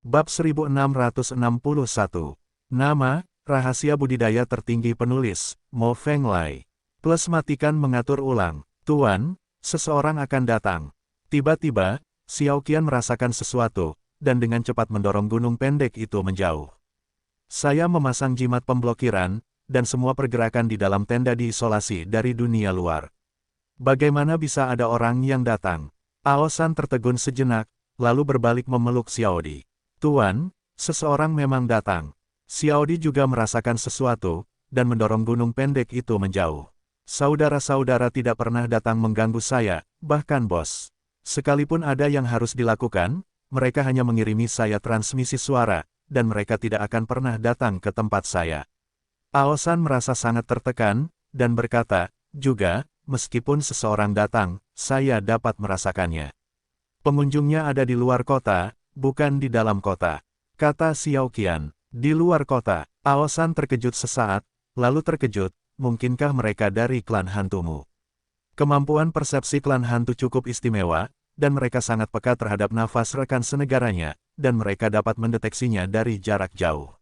Bab 1661. Nama, rahasia budidaya tertinggi penulis, Mo Feng Lai. Plus matikan mengatur ulang. Tuan, seseorang akan datang. Tiba-tiba, Xiao Qian merasakan sesuatu, dan dengan cepat mendorong gunung pendek itu menjauh. Saya memasang jimat pemblokiran, dan semua pergerakan di dalam tenda diisolasi dari dunia luar. Bagaimana bisa ada orang yang datang? Aosan tertegun sejenak, lalu berbalik memeluk Xiaodi. Tuan, seseorang memang datang. Xiaodi juga merasakan sesuatu, dan mendorong gunung pendek itu menjauh. Saudara-saudara tidak pernah datang mengganggu saya, bahkan bos. Sekalipun ada yang harus dilakukan, mereka hanya mengirimi saya transmisi suara, dan mereka tidak akan pernah datang ke tempat saya. Aosan merasa sangat tertekan, dan berkata, juga, meskipun seseorang datang, saya dapat merasakannya. Pengunjungnya ada di luar kota, bukan di dalam kota, kata Xiao Qian. Di luar kota, Aosan terkejut sesaat, lalu terkejut, mungkinkah mereka dari klan hantumu? Kemampuan persepsi klan hantu cukup istimewa, dan mereka sangat peka terhadap nafas rekan senegaranya, dan mereka dapat mendeteksinya dari jarak jauh.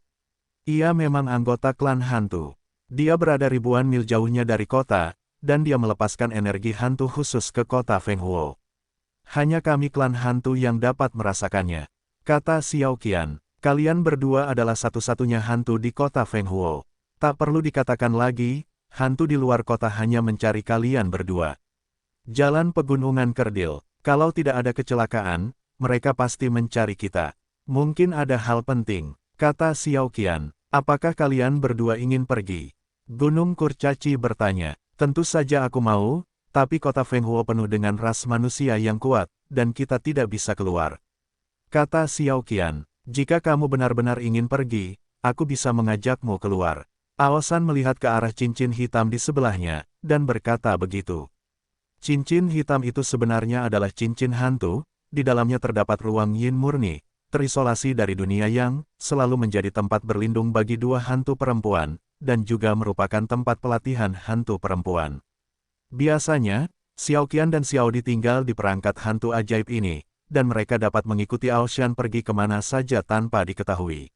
Ia memang anggota klan hantu. Dia berada ribuan mil jauhnya dari kota, dan dia melepaskan energi hantu khusus ke kota Fenghuo. Hanya kami klan hantu yang dapat merasakannya, kata Xiao Qian. Kalian berdua adalah satu-satunya hantu di kota Fenghuo. Tak perlu dikatakan lagi, hantu di luar kota hanya mencari kalian berdua. Jalan pegunungan kerdil, kalau tidak ada kecelakaan, mereka pasti mencari kita. Mungkin ada hal penting, kata Xiao Qian. Apakah kalian berdua ingin pergi? Gunung Kurcaci bertanya. Tentu saja aku mau, tapi kota Fenghuo penuh dengan ras manusia yang kuat, dan kita tidak bisa keluar. Kata Xiao Qian. Jika kamu benar-benar ingin pergi, aku bisa mengajakmu keluar. Aosan melihat ke arah cincin hitam di sebelahnya, dan berkata begitu. Cincin hitam itu sebenarnya adalah cincin hantu, di dalamnya terdapat ruang yin murni, terisolasi dari dunia yang selalu menjadi tempat berlindung bagi dua hantu perempuan, dan juga merupakan tempat pelatihan hantu perempuan. Biasanya, Xiao Qian dan Xiaodi tinggal di perangkat hantu ajaib ini, dan mereka dapat mengikuti Aoshan pergi kemana saja tanpa diketahui.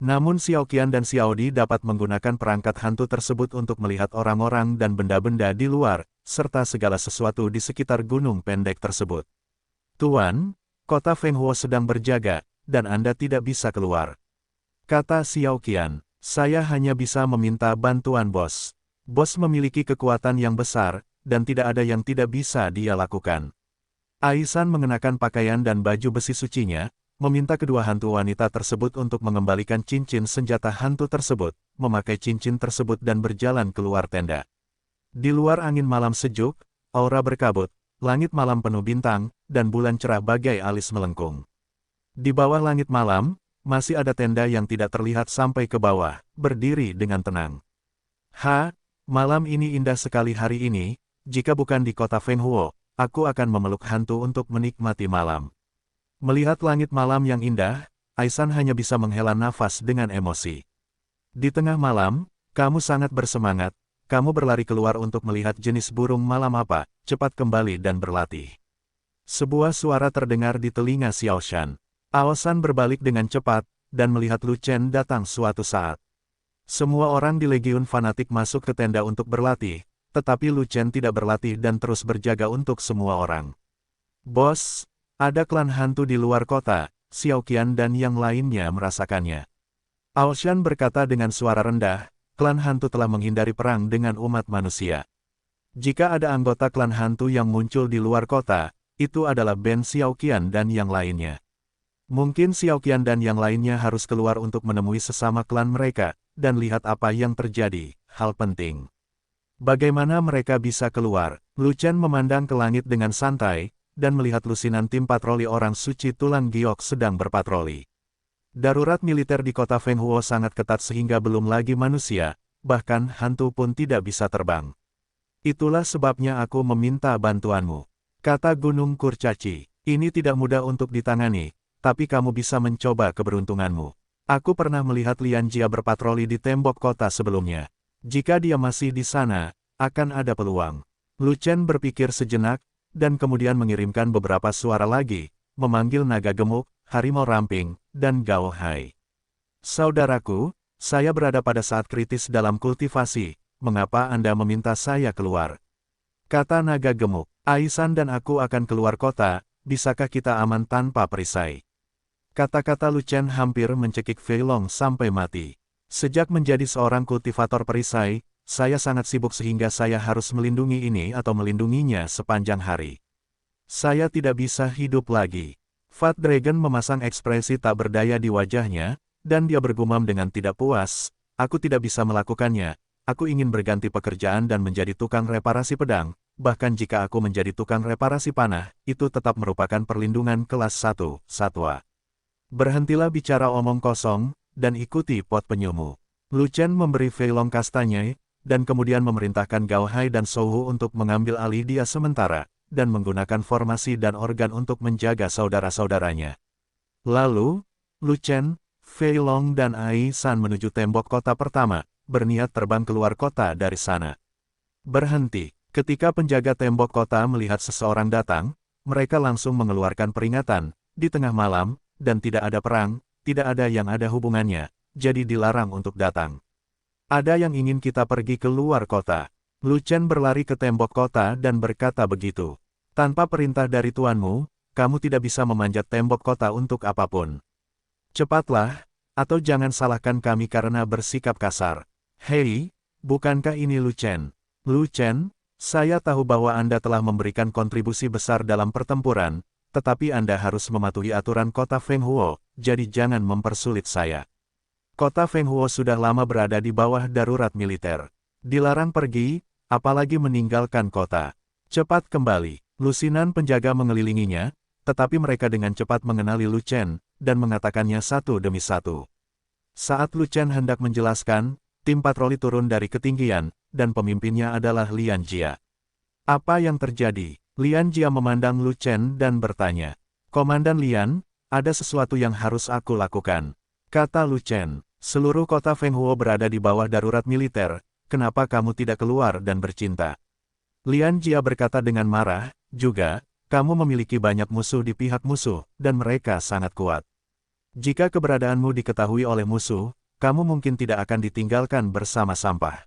Namun Xiao Qian dan Xiaodi dapat menggunakan perangkat hantu tersebut untuk melihat orang-orang dan benda-benda di luar, serta segala sesuatu di sekitar gunung pendek tersebut. Tuan, kota Fenghuo sedang berjaga, dan Anda tidak bisa keluar. Kata Xiao Qian, saya hanya bisa meminta bantuan bos. Bos memiliki kekuatan yang besar, dan tidak ada yang tidak bisa dia lakukan. Aisan mengenakan pakaian dan baju besi sucinya, meminta kedua hantu wanita tersebut untuk mengembalikan cincin senjata hantu tersebut, memakai cincin tersebut dan berjalan keluar tenda. Di luar angin malam sejuk, aura berkabut, langit malam penuh bintang, dan bulan cerah bagai alis melengkung. Di bawah langit malam, masih ada tenda yang tidak terlihat sampai ke bawah, berdiri dengan tenang. Malam ini indah sekali hari ini, jika bukan di kota Fenghuo, aku akan memeluk hantu untuk menikmati malam. Melihat langit malam yang indah, Aisan hanya bisa menghela nafas dengan emosi. Di tengah malam, kamu sangat bersemangat, kamu berlari keluar untuk melihat jenis burung malam apa, cepat kembali dan berlatih. Sebuah suara terdengar di telinga Xiaoshan. Aosan berbalik dengan cepat, dan melihat Lu Chen datang suatu saat. Semua orang di Legiun Fanatik masuk ke tenda untuk berlatih, tetapi Lu Chen tidak berlatih dan terus berjaga untuk semua orang. Bos, ada klan hantu di luar kota, Xiao Qian dan yang lainnya merasakannya. Aoshan berkata dengan suara rendah, klan hantu telah menghindari perang dengan umat manusia. Jika ada anggota klan hantu yang muncul di luar kota, itu adalah band Xiao Qian dan yang lainnya. Mungkin Xiao Qian dan yang lainnya harus keluar untuk menemui sesama klan mereka, dan lihat apa yang terjadi, hal penting. Bagaimana mereka bisa keluar? Lu Chen memandang ke langit dengan santai, dan melihat lusinan tim patroli orang suci tulang giok sedang berpatroli. Darurat militer di kota Fenghuo sangat ketat sehingga belum lagi manusia, bahkan hantu pun tidak bisa terbang. Itulah sebabnya aku meminta bantuanmu, kata Gunung Kurcaci. Ini tidak mudah untuk ditangani, tapi kamu bisa mencoba keberuntunganmu. Aku pernah melihat Lian Jia berpatroli di tembok kota sebelumnya. Jika dia masih di sana, akan ada peluang. Lu Chen berpikir sejenak, dan kemudian mengirimkan beberapa suara lagi, memanggil naga gemuk, harimau ramping, dan Gao Hai. Saudaraku, saya berada pada saat kritis dalam kultivasi, mengapa Anda meminta saya keluar? Kata naga gemuk, Aisan dan aku akan keluar kota, bisakah kita aman tanpa perisai? Kata-kata Lu Chen hampir mencekik Fei Long sampai mati. Sejak menjadi seorang kultivator perisai, saya sangat sibuk sehingga saya harus melindungi ini atau melindunginya sepanjang hari. Saya tidak bisa hidup lagi. Fat Dragon memasang ekspresi tak berdaya di wajahnya, dan dia bergumam dengan tidak puas, aku tidak bisa melakukannya, aku ingin berganti pekerjaan dan menjadi tukang reparasi pedang, bahkan jika aku menjadi tukang reparasi panah, itu tetap merupakan perlindungan kelas 1, satwa. Berhentilah bicara omong kosong, dan ikuti pot penyumu. Lu Chen memberi Fei Long kastanya, dan kemudian memerintahkan Gao Hai dan Souhu untuk mengambil alih dia sementara, dan menggunakan formasi dan organ untuk menjaga saudara-saudaranya. Lalu, Lu Chen, Fei Long dan Aisan menuju tembok kota pertama, berniat terbang keluar kota dari sana. Berhenti. Ketika penjaga tembok kota melihat seseorang datang, mereka langsung mengeluarkan peringatan, di tengah malam, dan tidak ada perang, tidak ada yang ada hubungannya, jadi dilarang untuk datang. Ada yang ingin kita pergi ke luar kota. Lu Chen berlari ke tembok kota dan berkata begitu. Tanpa perintah dari tuanmu, kamu tidak bisa memanjat tembok kota untuk apapun. Cepatlah, atau jangan salahkan kami karena bersikap kasar. Hei, bukankah ini Lu Chen? Lu Chen, saya tahu bahwa Anda telah memberikan kontribusi besar dalam pertempuran, tetapi Anda harus mematuhi aturan kota Fenghuo, jadi jangan mempersulit saya. Kota Fenghuo sudah lama berada di bawah darurat militer. Dilarang pergi, apalagi meninggalkan kota. Cepat kembali. Lusinan penjaga mengelilinginya, tetapi mereka dengan cepat mengenali Lu Chen, dan mengatakannya satu demi satu. Saat Lu Chen hendak menjelaskan, tim patroli turun dari ketinggian, dan pemimpinnya adalah Lian Jia. Apa yang terjadi? Lian Jia memandang Lu Chen dan bertanya. Komandan Lian, ada sesuatu yang harus aku lakukan. Kata Lu Chen, seluruh kota Fenghuo berada di bawah darurat militer, kenapa kamu tidak keluar dan bercinta? Lian Jia berkata dengan marah, juga, kamu memiliki banyak musuh di pihak musuh, dan mereka sangat kuat. Jika keberadaanmu diketahui oleh musuh, kamu mungkin tidak akan ditinggalkan bersama sampah.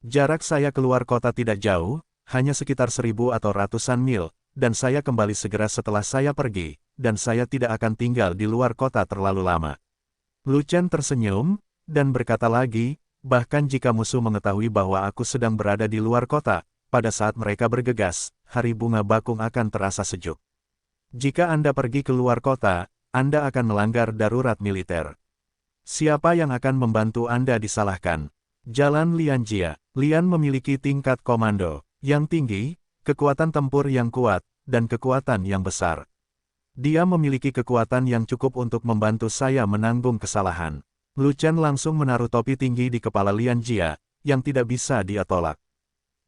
Jarak saya keluar kota tidak jauh, hanya sekitar 1000 atau ratusan mil, dan saya kembali segera setelah saya pergi, dan saya tidak akan tinggal di luar kota terlalu lama. Lu Chen tersenyum, dan berkata lagi, bahkan jika musuh mengetahui bahwa aku sedang berada di luar kota, pada saat mereka bergegas, hari bunga bakung akan terasa sejuk. Jika Anda pergi ke luar kota, Anda akan melanggar darurat militer. Siapa yang akan membantu Anda disalahkan? Jalan Lian Jia. Lian memiliki tingkat komando yang tinggi, kekuatan tempur yang kuat, dan kekuatan yang besar. Dia memiliki kekuatan yang cukup untuk membantu saya menanggung kesalahan. Lu Chen langsung menaruh topi tinggi di kepala Lian Jia, yang tidak bisa dia tolak.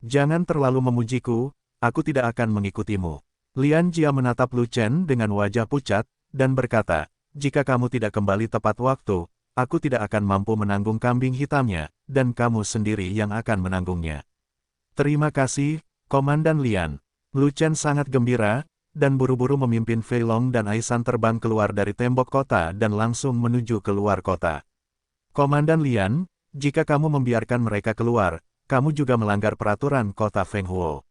Jangan terlalu memujiku, aku tidak akan mengikutimu. Lian Jia menatap Lu Chen dengan wajah pucat, dan berkata, jika kamu tidak kembali tepat waktu, aku tidak akan mampu menanggung kambing hitamnya, dan kamu sendiri yang akan menanggungnya. Terima kasih, Komandan Lian. Lu Chen sangat gembira, dan buru-buru memimpin Fei Long dan Aisan terbang keluar dari tembok kota dan langsung menuju ke luar kota. Komandan Lian, jika kamu membiarkan mereka keluar, kamu juga melanggar peraturan kota Fenghuo.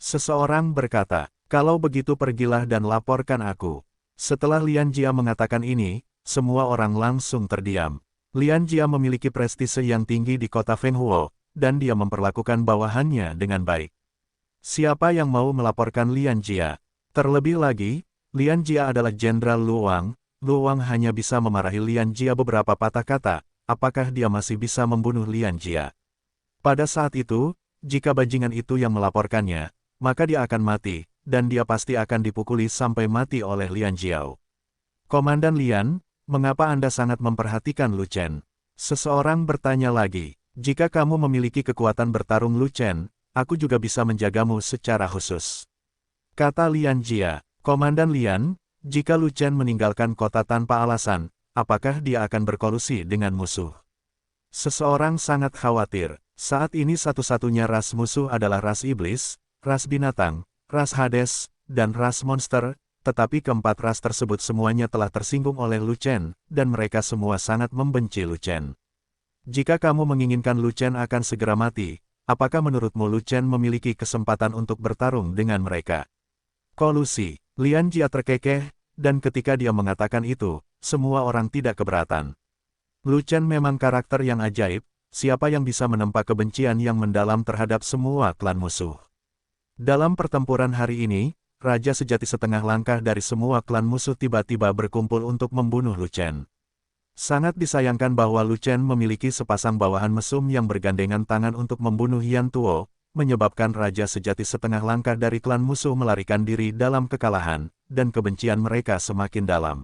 Seseorang berkata, kalau begitu pergilah dan laporkan aku. Setelah Lian Jia mengatakan ini, semua orang langsung terdiam. Lian Jia memiliki prestise yang tinggi di kota Fenghuo, dan dia memperlakukan bawahannya dengan baik. Siapa yang mau melaporkan Lian Jia? Terlebih lagi, Lian Jia adalah Jenderal Luang. Luang hanya bisa memarahi Lian Jia beberapa patah kata, apakah dia masih bisa membunuh Lian Jia? Pada saat itu, jika bajingan itu yang melaporkannya, maka dia akan mati, dan dia pasti akan dipukuli sampai mati oleh Lian Jiao. Komandan Lian, mengapa Anda sangat memperhatikan Lu Chen? Seseorang bertanya lagi, jika kamu memiliki kekuatan bertarung Lu Chen, aku juga bisa menjagamu secara khusus. Kata Lian Jia, Komandan Lian, jika Lu Chen meninggalkan kota tanpa alasan, apakah dia akan berkolusi dengan musuh? Seseorang sangat khawatir, saat ini satu-satunya ras musuh adalah ras iblis, ras binatang, ras Hades, dan ras monster, tetapi keempat ras tersebut semuanya telah tersinggung oleh Lu Chen, dan mereka semua sangat membenci Lu Chen. Jika kamu menginginkan Lu Chen akan segera mati, apakah menurutmu Lu Chen memiliki kesempatan untuk bertarung dengan mereka? Kolusi, Lian Jia terkekeh, dan ketika dia mengatakan itu, semua orang tidak keberatan. Lu Chen memang karakter yang ajaib, siapa yang bisa menempa kebencian yang mendalam terhadap semua klan musuh. Dalam pertempuran hari ini, Raja sejati setengah langkah dari semua klan musuh tiba-tiba berkumpul untuk membunuh Lu Chen. Sangat disayangkan bahwa Lu Chen memiliki sepasang bawahan mesum yang bergandengan tangan untuk membunuh Yan Tuo, menyebabkan Raja sejati setengah langkah dari klan musuh melarikan diri dalam kekalahan, dan kebencian mereka semakin dalam.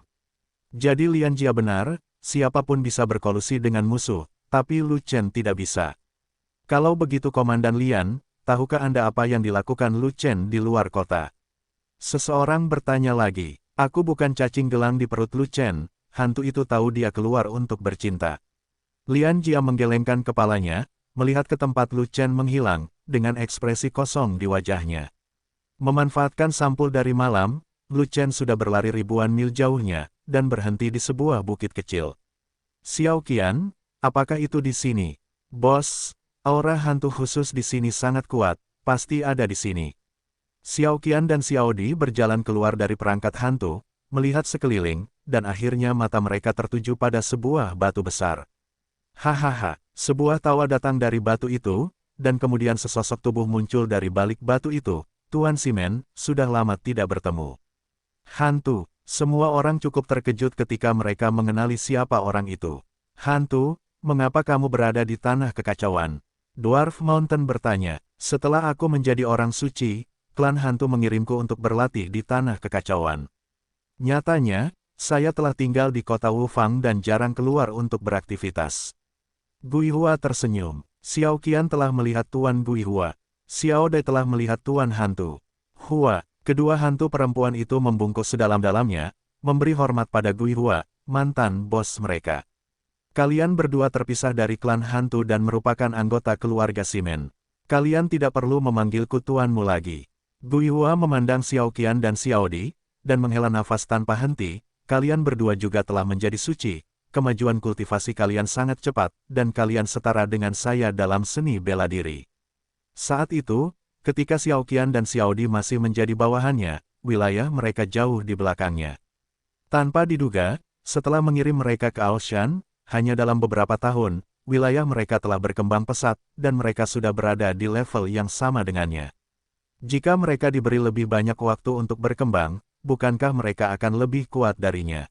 Jadi Lian Jia benar, siapapun bisa berkolusi dengan musuh, tapi Lu Chen tidak bisa. Kalau begitu Komandan Lian, tahukah Anda apa yang dilakukan Lu Chen di luar kota? Seseorang bertanya lagi, aku bukan cacing gelang di perut Lu Chen, hantu itu tahu dia keluar untuk bercinta. Lian Jia menggelengkan kepalanya, melihat ke tempat Lu Chen menghilang, dengan ekspresi kosong di wajahnya. Memanfaatkan sampul dari malam, Lu Chen sudah berlari ribuan mil jauhnya, dan berhenti di sebuah bukit kecil. Xiao Qian, apakah itu di sini? Bos, aura hantu khusus di sini sangat kuat, pasti ada di sini. Xiao Qian dan Xiao Di berjalan keluar dari perangkat hantu, melihat sekeliling, dan akhirnya mata mereka tertuju pada sebuah batu besar. Hahaha, sebuah tawa datang dari batu itu, dan kemudian sesosok tubuh muncul dari balik batu itu. Tuan Simen, sudah lama tidak bertemu. Hantu, semua orang cukup terkejut ketika mereka mengenali siapa orang itu. Hantu, mengapa kamu berada di tanah kekacauan? Dwarf Mountain bertanya, setelah aku menjadi orang suci, klan hantu mengirimku untuk berlatih di tanah kekacauan. Nyatanya, saya telah tinggal di kota Wufang dan jarang keluar untuk beraktivitas. Guihua tersenyum. Xiao Qian telah melihat Tuan Guihua. Xiao Dai telah melihat Tuan Hantu. Hua, kedua hantu perempuan itu membungkuk sedalam-dalamnya, memberi hormat pada Guihua, mantan bos mereka. Kalian berdua terpisah dari klan hantu dan merupakan anggota keluarga Simen. Kalian tidak perlu memanggilku tuanmu lagi. Guihua memandang Xiao Qian dan Xiao Di, dan menghela nafas tanpa henti, kalian berdua juga telah menjadi suci. Kemajuan kultivasi kalian sangat cepat, dan kalian setara dengan saya dalam seni bela diri. Saat itu, ketika Xiao Qian dan Xiao Di masih menjadi bawahannya, wilayah mereka jauh di belakangnya. Tanpa diduga, setelah mengirim mereka ke Aoshan, hanya dalam beberapa tahun, wilayah mereka telah berkembang pesat, dan mereka sudah berada di level yang sama dengannya. Jika mereka diberi lebih banyak waktu untuk berkembang, bukankah mereka akan lebih kuat darinya?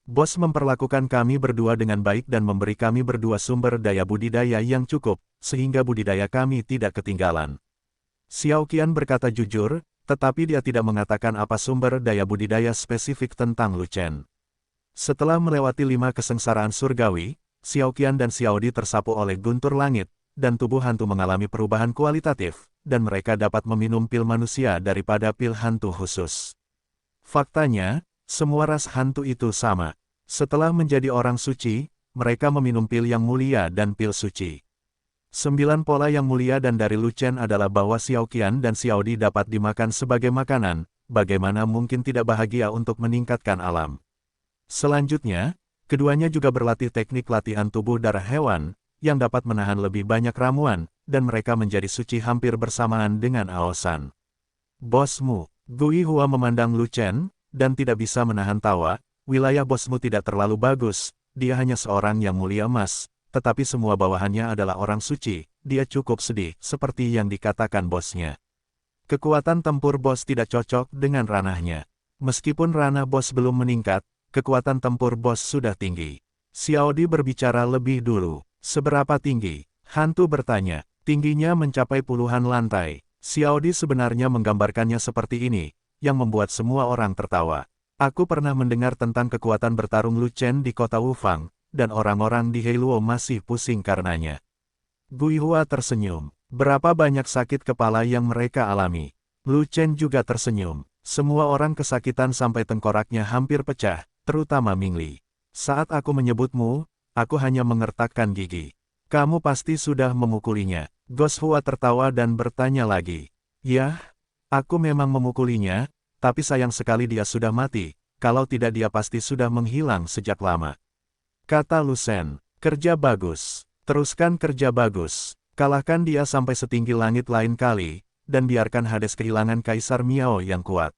Bos memperlakukan kami berdua dengan baik dan memberi kami berdua sumber daya budidaya yang cukup, sehingga budidaya kami tidak ketinggalan. Xiao Qian berkata jujur, tetapi dia tidak mengatakan apa sumber daya budidaya spesifik tentang Lu Chen. Setelah melewati 5 kesengsaraan surgawi, Xiao Qian dan Xiao Di tersapu oleh guntur langit, dan tubuh hantu mengalami perubahan kualitatif, dan mereka dapat meminum pil manusia daripada pil hantu khusus. Faktanya, semua ras hantu itu sama. Setelah menjadi orang suci, mereka meminum pil yang mulia dan pil suci. 9 pola yang mulia dan dari Lu Chen adalah bahwa Xiao Qian dan Xiao Di dapat dimakan sebagai makanan, bagaimana mungkin tidak bahagia untuk meningkatkan alam. Selanjutnya, keduanya juga berlatih teknik latihan tubuh darah hewan, yang dapat menahan lebih banyak ramuan, dan mereka menjadi suci hampir bersamaan dengan Aosan. Bosmu, Guihua memandang Lu Chen, dan tidak bisa menahan tawa, wilayah bosmu tidak terlalu bagus, dia hanya seorang yang mulia emas, tetapi semua bawahannya adalah orang suci, dia cukup sedih, seperti yang dikatakan bosnya. Kekuatan tempur bos tidak cocok dengan ranahnya. Meskipun ranah bos belum meningkat, kekuatan tempur bos sudah tinggi. Xiao Di berbicara lebih dulu. Seberapa tinggi? Hantu bertanya. Tingginya mencapai puluhan lantai. Xiao Di sebenarnya menggambarkannya seperti ini, yang membuat semua orang tertawa. Aku pernah mendengar tentang kekuatan bertarung Lu Chen di kota Wufang, dan orang-orang di Heiluo masih pusing karenanya. Guihua tersenyum. Berapa banyak sakit kepala yang mereka alami? Lu Chen juga tersenyum. Semua orang kesakitan sampai tengkoraknya hampir pecah, terutama Mingli. Saat aku menyebutmu, aku hanya mengertakkan gigi. Kamu pasti sudah memukulinya. Goshua tertawa dan bertanya lagi. Yah, aku memang memukulinya, tapi sayang sekali dia sudah mati, kalau tidak dia pasti sudah menghilang sejak lama. Kata Lu Shen, kerja bagus. Teruskan kerja bagus. Kalahkan dia sampai setinggi langit lain kali, dan biarkan Hades kehilangan Kaisar Miao yang kuat.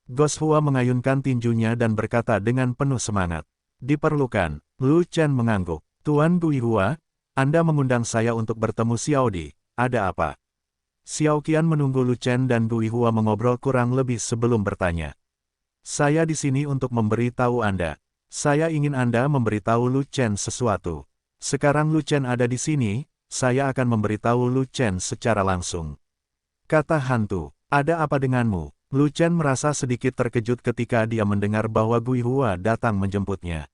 Goshua mengayunkan tinjunya dan berkata dengan penuh semangat. Diperlukan. Lu Chen mengangguk. Tuan Guihua, Anda mengundang saya untuk bertemu Xiao Di. Ada apa? Xiao Qian menunggu Lu Chen dan Guihua mengobrol kurang lebih sebelum bertanya. Saya di sini untuk memberitahu Anda. Saya ingin Anda memberitahu Lu Chen sesuatu. Sekarang Lu Chen ada di sini, saya akan memberitahu Lu Chen secara langsung. Kata hantu, ada apa denganmu? Lu Chen merasa sedikit terkejut ketika dia mendengar bahwa Guihua datang menjemputnya.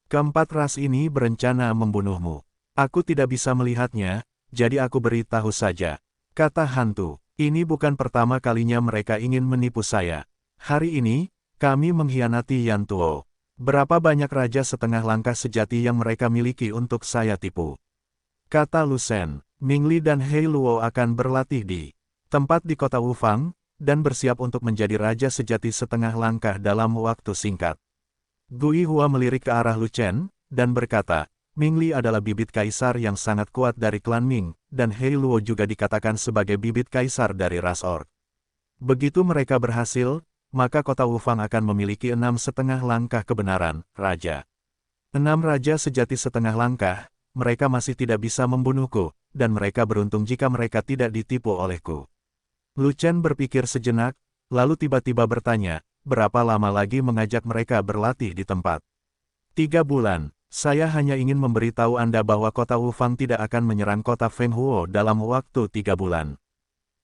Keempat ras ini berencana membunuhmu. Aku tidak bisa melihatnya, jadi aku beritahu saja. Kata hantu, ini bukan pertama kalinya mereka ingin menipu saya. Hari ini, kami mengkhianati Yan Tuo. Berapa banyak raja setengah langkah sejati yang mereka miliki untuk saya tipu. Kata Lu Shen, Ming Li dan Hei Luo akan berlatih di tempat di kota Wufang, dan bersiap untuk menjadi raja sejati setengah langkah dalam waktu singkat. Guihua melirik ke arah Lu Chen, dan berkata, Ming Li adalah bibit kaisar yang sangat kuat dari klan Ming, dan Hei Luo juga dikatakan sebagai bibit kaisar dari ras Orc. Begitu mereka berhasil, maka kota Wufang akan memiliki 6,5 langkah kebenaran, raja. 6 raja sejati setengah langkah, mereka masih tidak bisa membunuhku, dan mereka beruntung jika mereka tidak ditipu olehku. Lu Chen berpikir sejenak, lalu tiba-tiba bertanya, berapa lama lagi mengajak mereka berlatih di tempat? 3 bulan, saya hanya ingin memberitahu Anda bahwa kota Wufang tidak akan menyerang kota Fenghuo dalam waktu 3 bulan.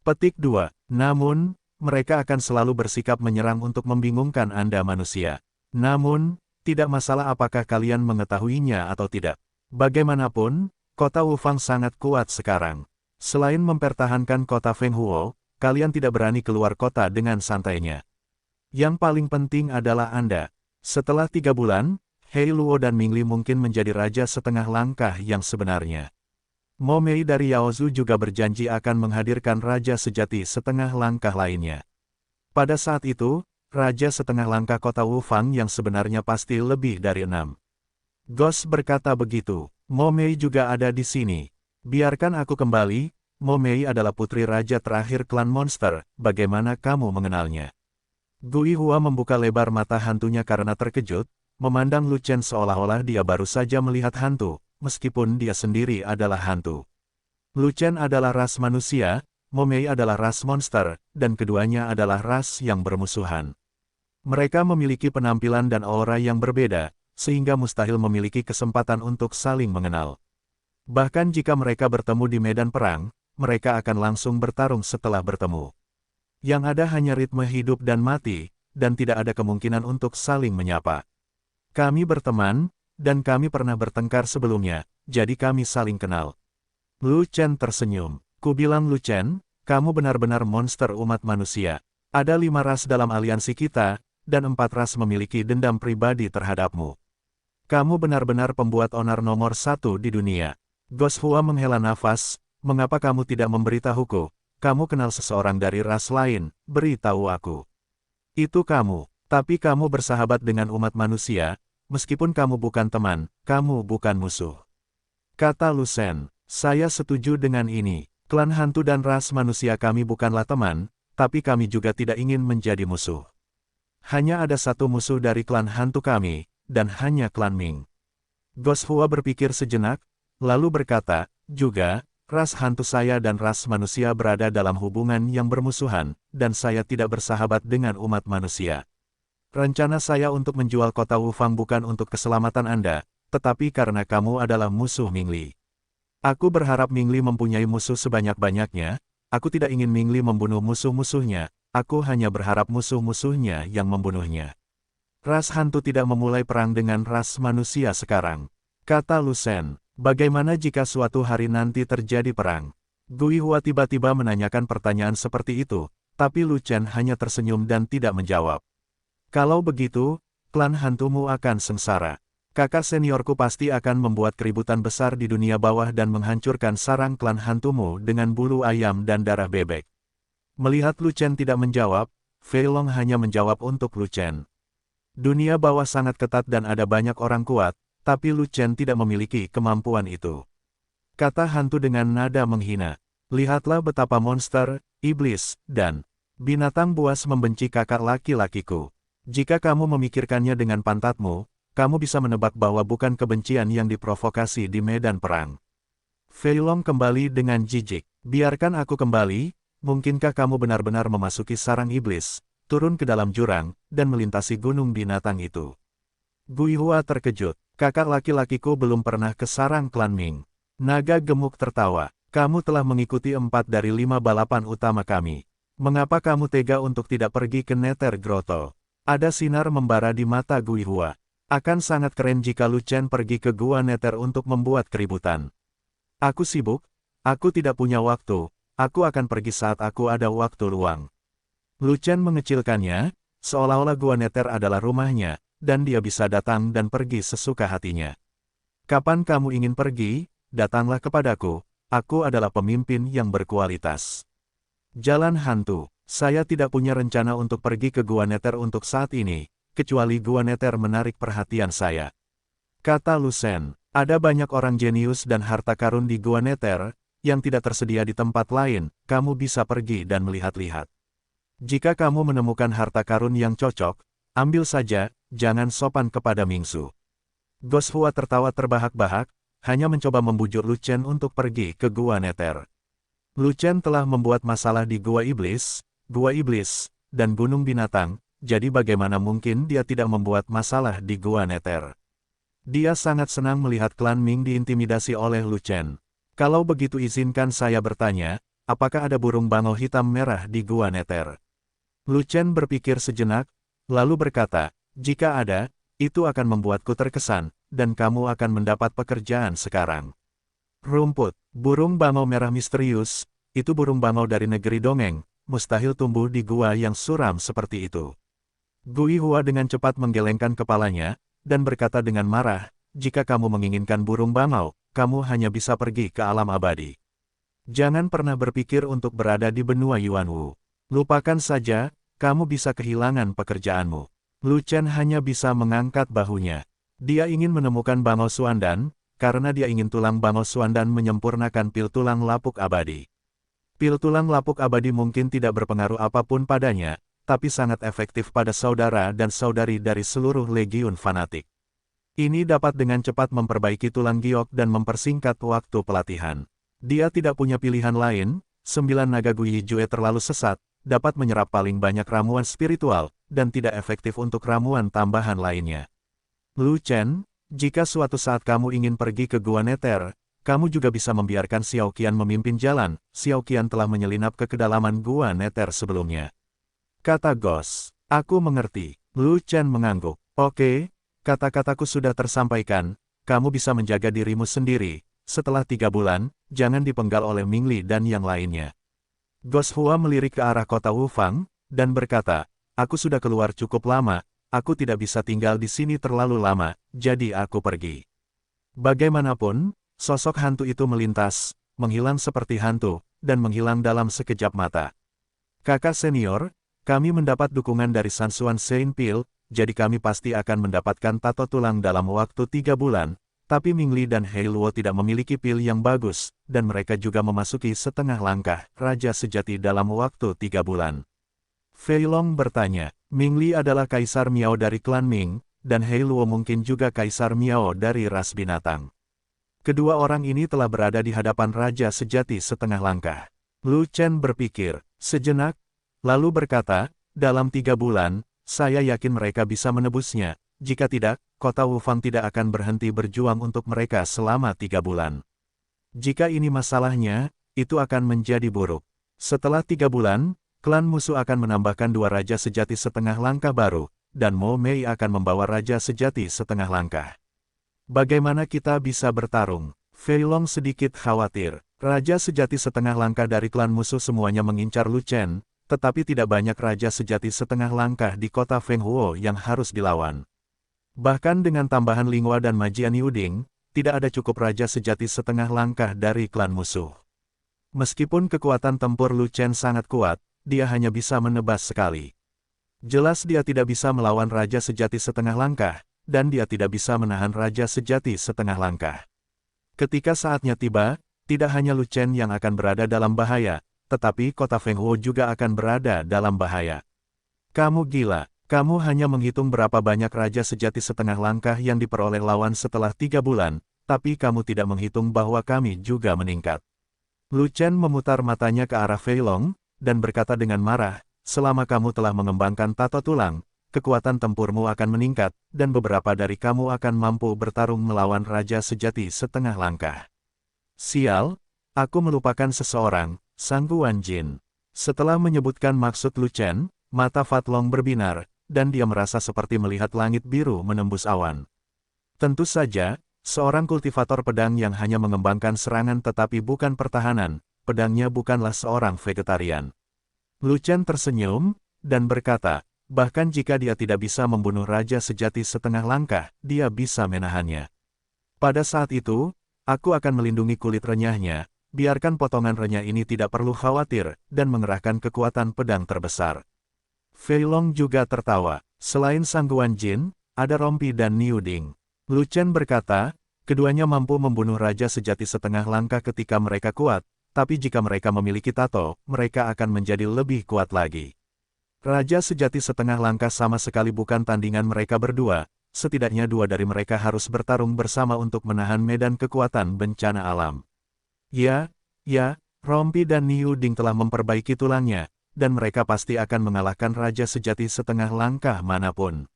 Petik 2, namun, mereka akan selalu bersikap menyerang untuk membingungkan Anda manusia. Namun, tidak masalah apakah kalian mengetahuinya atau tidak. Bagaimanapun, kota Wufang sangat kuat sekarang. Selain mempertahankan kota Fenghuo, kalian tidak berani keluar kota dengan santainya. Yang paling penting adalah Anda. Setelah 3 bulan, Hei Luo dan Ming Li mungkin menjadi raja setengah langkah yang sebenarnya. Mo Mei dari Yaozu juga berjanji akan menghadirkan raja sejati setengah langkah lainnya. Pada saat itu, raja setengah langkah kota Wufang yang sebenarnya pasti lebih dari 6. Ghost berkata begitu, Mo Mei juga ada di sini. Biarkan aku kembali, Mo Mei adalah putri raja terakhir klan monster, bagaimana kamu mengenalnya? Guihua membuka lebar mata hantunya karena terkejut, memandang Lu Chen seolah-olah dia baru saja melihat hantu. Meskipun dia sendiri adalah hantu. Lu Chen adalah ras manusia, Mo Mei adalah ras monster, dan keduanya adalah ras yang bermusuhan. Mereka memiliki penampilan dan aura yang berbeda, sehingga mustahil memiliki kesempatan untuk saling mengenal. Bahkan jika mereka bertemu di medan perang, mereka akan langsung bertarung setelah bertemu. Yang ada hanya ritme hidup dan mati, dan tidak ada kemungkinan untuk saling menyapa. Kami berteman, dan kami pernah bertengkar sebelumnya, jadi kami saling kenal. Lu Chen tersenyum. Ku bilang Lu Chen, kamu benar-benar monster umat manusia. Ada 5 ras dalam aliansi kita, dan 4 ras memiliki dendam pribadi terhadapmu. Kamu benar-benar pembuat onar nomor 1 di dunia. Goshua menghela nafas, mengapa kamu tidak memberitahuku? Kamu kenal seseorang dari ras lain, beritahu aku. Itu kamu, tapi kamu bersahabat dengan umat manusia. Meskipun kamu bukan teman, kamu bukan musuh. Kata Lu Shen, saya setuju dengan ini. Klan hantu dan ras manusia kami bukanlah teman, tapi kami juga tidak ingin menjadi musuh. Hanya ada satu musuh dari klan hantu kami, dan hanya klan Ming. Goshua berpikir sejenak, lalu berkata, juga, ras hantu saya dan ras manusia berada dalam hubungan yang bermusuhan, dan saya tidak bersahabat dengan umat manusia. Rencana saya untuk menjual kota Wufang bukan untuk keselamatan Anda, tetapi karena kamu adalah musuh Ming Li. Aku berharap Ming Li mempunyai musuh sebanyak-banyaknya, aku tidak ingin Ming Li membunuh musuh-musuhnya, aku hanya berharap musuh-musuhnya yang membunuhnya. Ras hantu tidak memulai perang dengan ras manusia sekarang. Kata Lu Shen, bagaimana jika suatu hari nanti terjadi perang? Guihua tiba-tiba menanyakan pertanyaan seperti itu, tapi Lu Chen hanya tersenyum dan tidak menjawab. Kalau begitu, klan hantumu akan sengsara. Kakak seniorku pasti akan membuat keributan besar di dunia bawah dan menghancurkan sarang klan hantumu dengan bulu ayam dan darah bebek. Melihat Lu Chen tidak menjawab, Fei Long hanya menjawab untuk Lu Chen. Dunia bawah sangat ketat dan ada banyak orang kuat, tapi Lu Chen tidak memiliki kemampuan itu. Kata hantu dengan nada menghina. Lihatlah betapa monster, iblis, dan binatang buas membenci kakak laki-lakiku. Jika kamu memikirkannya dengan pantatmu, kamu bisa menebak bahwa bukan kebencian yang diprovokasi di medan perang. Fei Long kembali dengan jijik. Biarkan aku kembali, mungkinkah kamu benar-benar memasuki sarang iblis, turun ke dalam jurang, dan melintasi gunung binatang itu? Guihua terkejut. Kakak laki-lakiku belum pernah ke sarang klan Ming. Naga gemuk tertawa. Kamu telah mengikuti 4 dari 5 balapan utama kami. Mengapa kamu tega untuk tidak pergi ke Nether Grotto? Ada sinar membara di mata Guihua. Akan sangat keren jika Lu Chen pergi ke Gua Nether untuk membuat keributan. Aku sibuk, aku tidak punya waktu, aku akan pergi saat aku ada waktu luang. Lu Chen mengecilkannya, seolah-olah Gua Nether adalah rumahnya, dan dia bisa datang dan pergi sesuka hatinya. Kapan kamu ingin pergi, datanglah kepadaku, aku adalah pemimpin yang berkualitas. Jalan hantu, saya tidak punya rencana untuk pergi ke Gua Nether untuk saat ini, kecuali Gua Nether menarik perhatian saya. Kata Lu Chen. Ada banyak orang jenius dan harta karun di Gua Nether, yang tidak tersedia di tempat lain, kamu bisa pergi dan melihat-lihat. Jika kamu menemukan harta karun yang cocok, ambil saja, jangan sopan kepada Mingsu. Guihua tertawa terbahak-bahak, hanya mencoba membujuk Lu Chen untuk pergi ke Gua Nether. Lu Chen telah membuat masalah di Gua Iblis, dan Gunung Binatang, jadi bagaimana mungkin dia tidak membuat masalah di Gua Nether? Dia sangat senang melihat klan Ming diintimidasi oleh Lu Chen. Kalau begitu izinkan saya bertanya, apakah ada burung bangau hitam merah di Gua Nether? Lu Chen berpikir sejenak, lalu berkata, jika ada, itu akan membuatku terkesan, dan kamu akan mendapat pekerjaan sekarang. Rumput, burung bangau merah misterius, itu burung bangau dari negeri dongeng, mustahil tumbuh di gua yang suram seperti itu. Guihua dengan cepat menggelengkan kepalanya, dan berkata dengan marah, jika kamu menginginkan burung bangau, kamu hanya bisa pergi ke alam abadi. Jangan pernah berpikir untuk berada di benua Yuanwu. Lupakan saja, kamu bisa kehilangan pekerjaanmu. Lu Chen hanya bisa mengangkat bahunya. Dia ingin menemukan bangau Suandan, karena dia ingin tulang bangau Suandan menyempurnakan pil tulang lapuk abadi. Pil tulang lapuk abadi mungkin tidak berpengaruh apapun padanya, tapi sangat efektif pada saudara dan saudari dari seluruh legiun fanatik. Ini dapat dengan cepat memperbaiki tulang giok dan mempersingkat waktu pelatihan. Dia tidak punya pilihan lain, 9 naga Guiyijue terlalu sesat, dapat menyerap paling banyak ramuan spiritual, dan tidak efektif untuk ramuan tambahan lainnya. Lu Chen, jika suatu saat kamu ingin pergi ke Gua Nether, kamu juga bisa membiarkan Xiao Qian memimpin jalan. Xiao Qian telah menyelinap ke kedalaman Gua Nether sebelumnya. Kata Ghost, aku mengerti. Lu Chen mengangguk. Oke, kata-kataku sudah tersampaikan, kamu bisa menjaga dirimu sendiri. Setelah 3 bulan, jangan dipenggal oleh Ming Li dan yang lainnya. Guihua melirik ke arah kota Wufang, dan berkata, aku sudah keluar cukup lama, aku tidak bisa tinggal di sini terlalu lama, jadi aku pergi. Bagaimanapun, sosok hantu itu melintas, menghilang seperti hantu, dan menghilang dalam sekejap mata. Kakak senior, kami mendapat dukungan dari Sansuan Saint Pil, jadi kami pasti akan mendapatkan tato tulang dalam waktu 3 bulan, tapi Ming Li dan Hei Luo tidak memiliki pil yang bagus, dan mereka juga memasuki setengah langkah Raja Sejati dalam waktu 3 bulan. Fei Long bertanya, Ming Li adalah Kaisar Miao dari klan Ming, dan Hei Luo mungkin juga Kaisar Miao dari ras binatang. Kedua orang ini telah berada di hadapan Raja Sejati setengah langkah. Lu Chen berpikir sejenak, lalu berkata, dalam 3 bulan, saya yakin mereka bisa menebusnya. Jika tidak, kota Wufang tidak akan berhenti berjuang untuk mereka selama 3 bulan. Jika ini masalahnya, itu akan menjadi buruk. Setelah 3 bulan, klan musuh akan menambahkan 2 Raja Sejati setengah langkah baru, dan Mo Mei akan membawa Raja Sejati setengah langkah. Bagaimana kita bisa bertarung? Fei Long sedikit khawatir. Raja Sejati setengah langkah dari klan musuh semuanya mengincar Lu Chen, tetapi tidak banyak Raja Sejati setengah langkah di kota Fenghuo yang harus dilawan. Bahkan dengan tambahan Linghua dan Majian Yuding, tidak ada cukup Raja Sejati setengah langkah dari klan musuh. Meskipun kekuatan tempur Lu Chen sangat kuat, dia hanya bisa menebas sekali. Jelas dia tidak bisa melawan Raja Sejati setengah langkah, dan dia tidak bisa menahan Raja Sejati setengah langkah. Ketika saatnya tiba, tidak hanya Lu Chen yang akan berada dalam bahaya, tetapi kota Feng Huo juga akan berada dalam bahaya. Kamu gila, kamu hanya menghitung berapa banyak Raja Sejati setengah langkah yang diperoleh lawan setelah 3 bulan, tapi kamu tidak menghitung bahwa kami juga meningkat. Lu Chen memutar matanya ke arah Fei Long, dan berkata dengan marah, selama kamu telah mengembangkan tato tulang, kekuatan tempurmu akan meningkat, dan beberapa dari kamu akan mampu bertarung melawan Raja Sejati setengah langkah. Sial, aku melupakan seseorang, Sang Guanjin. Setelah menyebutkan maksud Lu Chen, mata Fat Long berbinar, dan dia merasa seperti melihat langit biru menembus awan. Tentu saja, seorang kultivator pedang yang hanya mengembangkan serangan tetapi bukan pertahanan, pedangnya bukanlah seorang vegetarian. Lu Chen tersenyum, dan berkata, bahkan jika dia tidak bisa membunuh Raja Sejati setengah langkah, dia bisa menahannya. Pada saat itu, aku akan melindungi kulit renyahnya, biarkan potongan renyah ini tidak perlu khawatir, dan mengerahkan kekuatan pedang terbesar. Fei Long juga tertawa, selain Sang Guanjin, ada Rompi dan Niu Ding. Lu Chen berkata, keduanya mampu membunuh Raja Sejati setengah langkah ketika mereka kuat, tapi jika mereka memiliki tato, mereka akan menjadi lebih kuat lagi. Raja Sejati setengah langkah sama sekali bukan tandingan mereka berdua, setidaknya 2 dari mereka harus bertarung bersama untuk menahan medan kekuatan bencana alam. Ya, Rompi dan Niu Ding telah memperbaiki tulangnya, dan mereka pasti akan mengalahkan Raja Sejati setengah langkah manapun.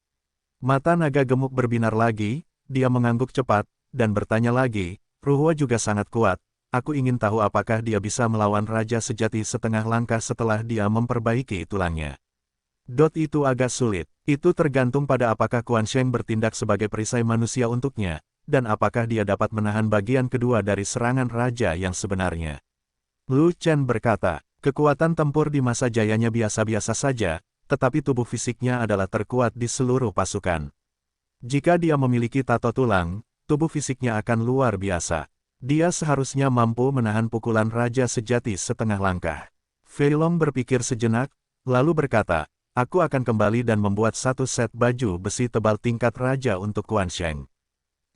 Mata naga gemuk berbinar lagi, dia mengangguk cepat, dan bertanya lagi, Ruhua juga sangat kuat. Aku ingin tahu apakah dia bisa melawan Raja Sejati setengah langkah setelah dia memperbaiki tulangnya. Itu agak sulit. Itu tergantung pada apakah Quan Sheng bertindak sebagai perisai manusia untuknya, dan apakah dia dapat menahan bagian kedua dari serangan Raja yang sebenarnya. Lu Chen berkata, kekuatan tempur di masa jayanya biasa-biasa saja, tetapi tubuh fisiknya adalah terkuat di seluruh pasukan. Jika dia memiliki tato tulang, tubuh fisiknya akan luar biasa. Dia seharusnya mampu menahan pukulan Raja Sejati setengah langkah. Fei Long berpikir sejenak, lalu berkata, aku akan kembali dan membuat 1 set baju besi tebal tingkat Raja untuk Quan Sheng.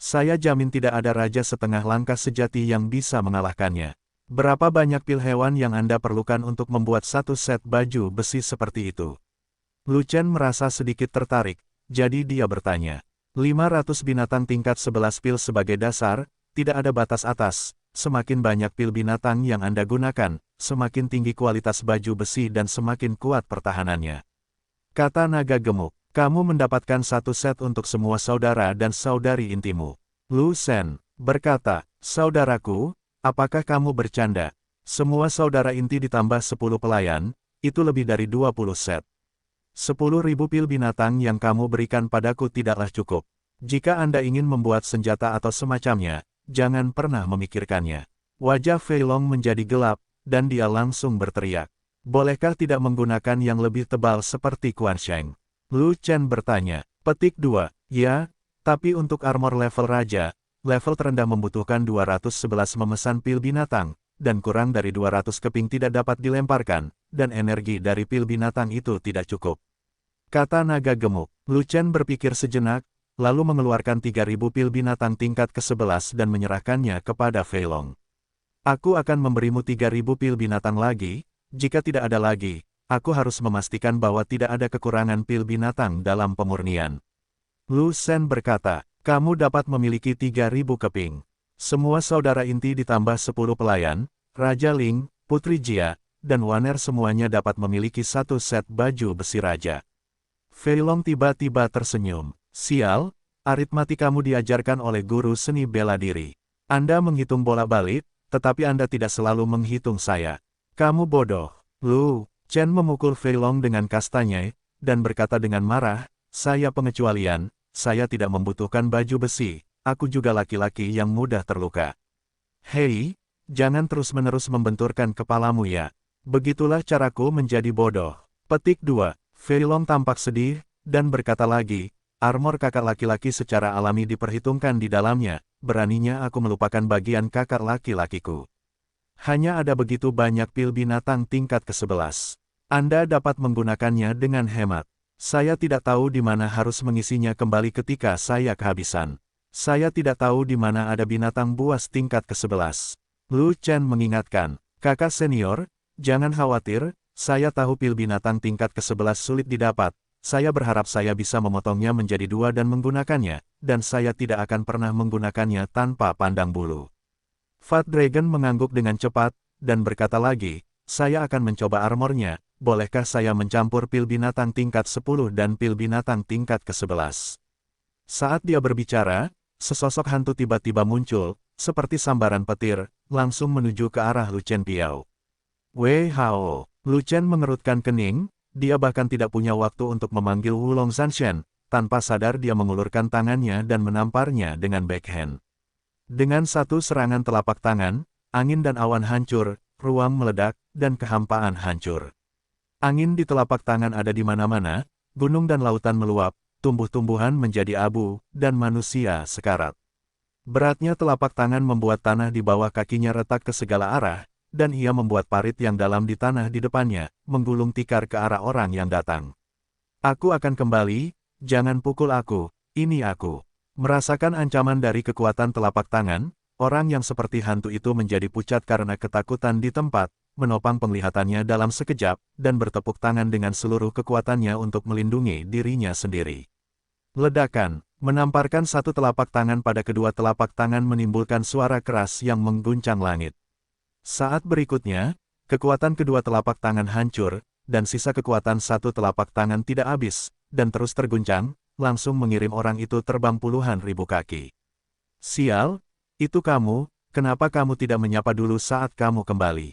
Saya jamin tidak ada Raja setengah langkah sejati yang bisa mengalahkannya. Berapa banyak pil hewan yang Anda perlukan untuk membuat 1 set baju besi seperti itu? Lu Chen merasa sedikit tertarik, jadi dia bertanya. 500 binatang tingkat 11 pil sebagai dasar, tidak ada batas atas, semakin banyak pil binatang yang Anda gunakan, semakin tinggi kualitas baju besi dan semakin kuat pertahanannya. Kata naga gemuk, kamu mendapatkan 1 set untuk semua saudara dan saudari intimu. Lu Shen berkata, saudaraku, apakah kamu bercanda? Semua saudara inti ditambah 10 pelayan, itu lebih dari 20 set. 10.000 pil binatang yang kamu berikan padaku tidaklah cukup. Jika Anda ingin membuat senjata atau semacamnya, jangan pernah memikirkannya. Wajah Fei Long menjadi gelap, dan dia langsung berteriak. Bolehkah tidak menggunakan yang lebih tebal seperti Quan Sheng? Lu Chen bertanya. Petik 2. Ya, tapi untuk armor level Raja, level terendah membutuhkan 211 memesan pil binatang, dan kurang dari 200 keping tidak dapat dilemparkan, dan energi dari pil binatang itu tidak cukup. Kata naga gemuk. Lu Chen berpikir sejenak, lalu mengeluarkan 3.000 pil binatang tingkat ke-11 dan menyerahkannya kepada Fei Long. Aku akan memberimu 3.000 pil binatang lagi, jika tidak ada lagi, aku harus memastikan bahwa tidak ada kekurangan pil binatang dalam pemurnian. Lu Shen berkata, kamu dapat memiliki 3.000 keping. Semua saudara inti ditambah 10 pelayan, Raja Ling, Putri Jia, dan Waner semuanya dapat memiliki 1 set baju besi Raja. Fei Long tiba-tiba tersenyum. Sial, aritmatikamu diajarkan oleh guru seni bela diri. Anda menghitung bolak-balik, tetapi Anda tidak selalu menghitung saya. Kamu bodoh. Lu Chen memukul Fei Long dengan kastanya, dan berkata dengan marah, saya pengecualian, saya tidak membutuhkan baju besi, aku juga laki-laki yang mudah terluka. Hei, jangan terus-menerus membenturkan kepalamu ya. Begitulah caraku menjadi bodoh. Petik 2. Fei Long tampak sedih, dan berkata lagi, armor kakak laki-laki secara alami diperhitungkan di dalamnya, beraninya aku melupakan bagian kakak laki-lakiku. Hanya ada begitu banyak pil binatang tingkat ke-11. Anda dapat menggunakannya dengan hemat. Saya tidak tahu di mana harus mengisinya kembali ketika saya kehabisan. Saya tidak tahu di mana ada binatang buas tingkat ke-11. Lu Chen mengingatkan, kakak senior, jangan khawatir, saya tahu pil binatang tingkat ke-11 sulit didapat. Saya berharap saya bisa memotongnya menjadi 2 dan menggunakannya, dan saya tidak akan pernah menggunakannya tanpa pandang bulu. Fat Dragon mengangguk dengan cepat, dan berkata lagi, saya akan mencoba armornya, bolehkah saya mencampur pil binatang tingkat 10 dan pil binatang tingkat ke-11? Saat dia berbicara, sesosok hantu tiba-tiba muncul, seperti sambaran petir, langsung menuju ke arah Lu Chen Piao. Wei Hao, Lu Chen mengerutkan kening, dia bahkan tidak punya waktu untuk memanggil Wulong Zanshen, tanpa sadar dia mengulurkan tangannya dan menamparnya dengan backhand. Dengan satu serangan telapak tangan, angin dan awan hancur, ruang meledak, dan kehampaan hancur. Angin di telapak tangan ada di mana-mana, gunung dan lautan meluap, tumbuh-tumbuhan menjadi abu, dan manusia sekarat. Beratnya telapak tangan membuat tanah di bawah kakinya retak ke segala arah, dan ia membuat parit yang dalam di tanah di depannya, menggulung tikar ke arah orang yang datang. Aku akan kembali, jangan pukul aku, ini aku. Merasakan ancaman dari kekuatan telapak tangan, orang yang seperti hantu itu menjadi pucat karena ketakutan di tempat, menopang penglihatannya dalam sekejap, dan bertepuk tangan dengan seluruh kekuatannya untuk melindungi dirinya sendiri. Ledakan, menamparkan satu telapak tangan pada kedua telapak tangan menimbulkan suara keras yang mengguncang langit. Saat berikutnya, kekuatan kedua telapak tangan hancur, dan sisa kekuatan satu telapak tangan tidak habis, dan terus terguncang, langsung mengirim orang itu terbang puluhan ribu kaki. Sial, itu kamu, kenapa kamu tidak menyapa dulu saat kamu kembali?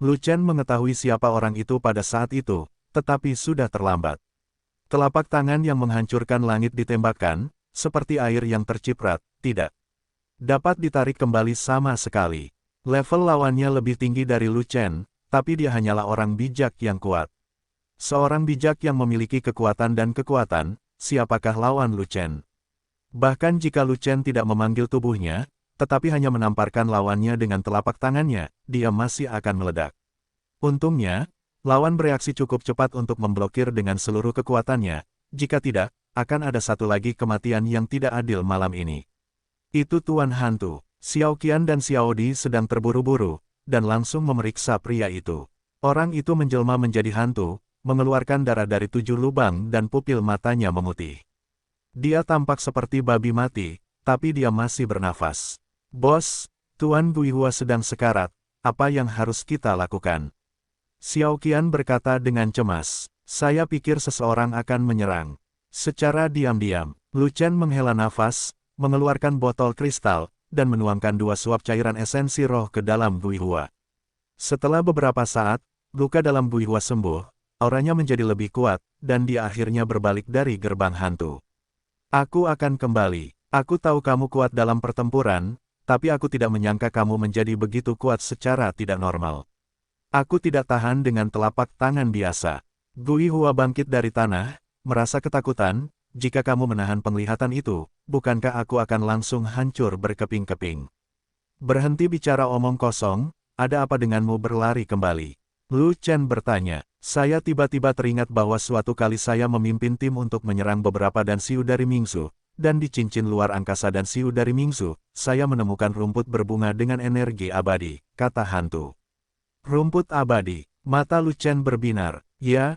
Lu Chen mengetahui siapa orang itu pada saat itu, tetapi sudah terlambat. Telapak tangan yang menghancurkan langit ditembakkan, seperti air yang terciprat, tidak dapat ditarik kembali sama sekali. Level lawannya lebih tinggi dari Lu Chen, tapi dia hanyalah orang bijak yang kuat. Seorang bijak yang memiliki kekuatan dan kekuatan, siapakah lawan Lu Chen? Bahkan jika Lu Chen tidak memanggil tubuhnya, tetapi hanya menamparkan lawannya dengan telapak tangannya, dia masih akan meledak. Untungnya, lawan bereaksi cukup cepat untuk memblokir dengan seluruh kekuatannya, jika tidak, akan ada satu lagi kematian yang tidak adil malam ini. Itu Tuan Hantu, Xiao Qian dan Xiao Di sedang terburu-buru, dan langsung memeriksa pria itu. Orang itu menjelma menjadi hantu, mengeluarkan darah dari 7 lubang dan pupil matanya memutih. Dia tampak seperti babi mati, tapi dia masih bernafas. Bos, Tuan Guihua sedang sekarat, apa yang harus kita lakukan? Xiao Qian berkata dengan cemas, saya pikir seseorang akan menyerang. Secara diam-diam, Lu Chen menghela nafas, mengeluarkan botol kristal, dan menuangkan 2 suap cairan esensi roh ke dalam Guihua. Setelah beberapa saat, luka dalam Guihua sembuh, auranya menjadi lebih kuat, dan dia akhirnya berbalik dari gerbang hantu. Aku akan kembali. Aku tahu kamu kuat dalam pertempuran, tapi aku tidak menyangka kamu menjadi begitu kuat secara tidak normal. Aku tidak tahan dengan telapak tangan biasa. Guihua bangkit dari tanah, merasa ketakutan, jika kamu menahan penglihatan itu, bukankah aku akan langsung hancur berkeping-keping? Berhenti bicara omong kosong, ada apa denganmu berlari kembali? Lu Chen bertanya. Saya tiba-tiba teringat bahwa suatu kali saya memimpin tim untuk menyerang beberapa dansiu dari Mingzu, dan di cincin luar angkasa dansiu dari Mingzu, saya menemukan rumput berbunga dengan energi abadi, kata hantu. Rumput abadi, mata Lu Chen berbinar. Ya,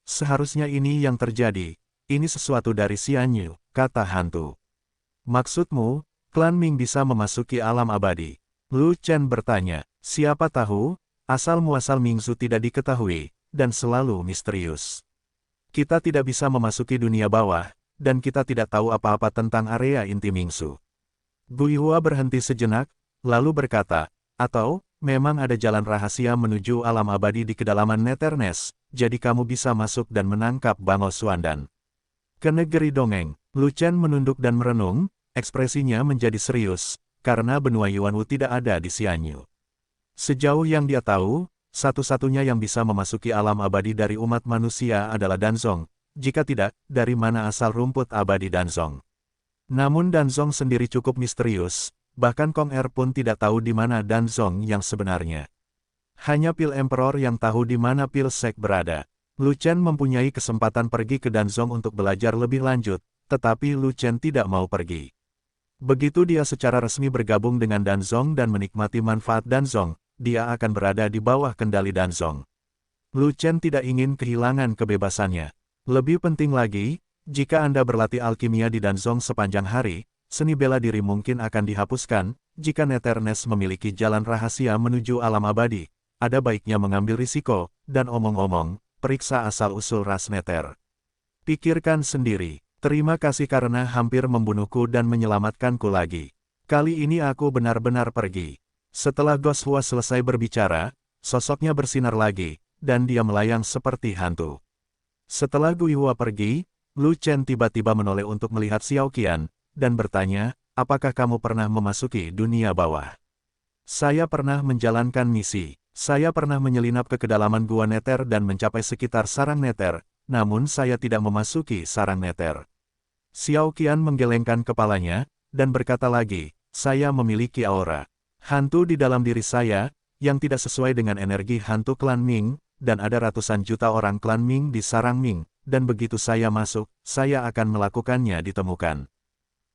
seharusnya ini yang terjadi. Ini sesuatu dari Xianyu, kata hantu. Maksudmu, klan Ming bisa memasuki alam abadi? Lu Chen bertanya. Siapa tahu? Asal-muasal Mingzu tidak diketahui, dan selalu misterius. Kita tidak bisa memasuki dunia bawah, dan kita tidak tahu apa-apa tentang area inti Mingzu. Guihua berhenti sejenak, lalu berkata, atau, memang ada jalan rahasia menuju alam abadi di kedalaman Nethernes, jadi kamu bisa masuk dan menangkap Bangos Suandan. Ke negeri dongeng, Lu Chen menunduk dan merenung, ekspresinya menjadi serius, karena benua Yuanwu tidak ada di Xianyu. Sejauh yang dia tahu, satu-satunya yang bisa memasuki alam abadi dari umat manusia adalah Danzong, jika tidak, dari mana asal rumput abadi Danzong. Namun Danzong sendiri cukup misterius, bahkan Kong Er pun tidak tahu di mana Danzong yang sebenarnya. Hanya Pil Emperor yang tahu di mana Pil Sek berada. Lu Chen mempunyai kesempatan pergi ke Danzong untuk belajar lebih lanjut, tetapi Lu Chen tidak mau pergi. Begitu dia secara resmi bergabung dengan Danzong dan menikmati manfaat Danzong, dia akan berada di bawah kendali Danzong. Lu Chen tidak ingin kehilangan kebebasannya. Lebih penting lagi, jika Anda berlatih alkimia di Danzong sepanjang hari, seni bela diri mungkin akan dihapuskan. Jika Nethernes memiliki jalan rahasia menuju alam abadi, ada baiknya mengambil risiko, dan omong-omong, periksa asal-usul ras Nether. Pikirkan sendiri, terima kasih karena hampir membunuhku dan menyelamatkanku lagi. Kali ini aku benar-benar pergi. Setelah Goswa selesai berbicara, sosoknya bersinar lagi, dan dia melayang seperti hantu. Setelah Guihua pergi, Lu Chen tiba-tiba menoleh untuk melihat Xiao Qian, dan bertanya, apakah kamu pernah memasuki dunia bawah? Saya pernah menjalankan misi. Saya pernah menyelinap ke kedalaman Gua Nether dan mencapai sekitar sarang Nether, namun saya tidak memasuki sarang Nether. Xiao Qian menggelengkan kepalanya, dan berkata lagi, saya memiliki aura hantu di dalam diri saya, yang tidak sesuai dengan energi hantu klan Ming, dan ada ratusan juta orang klan Ming di sarang Ming, dan begitu saya masuk, saya akan melakukannya ditemukan.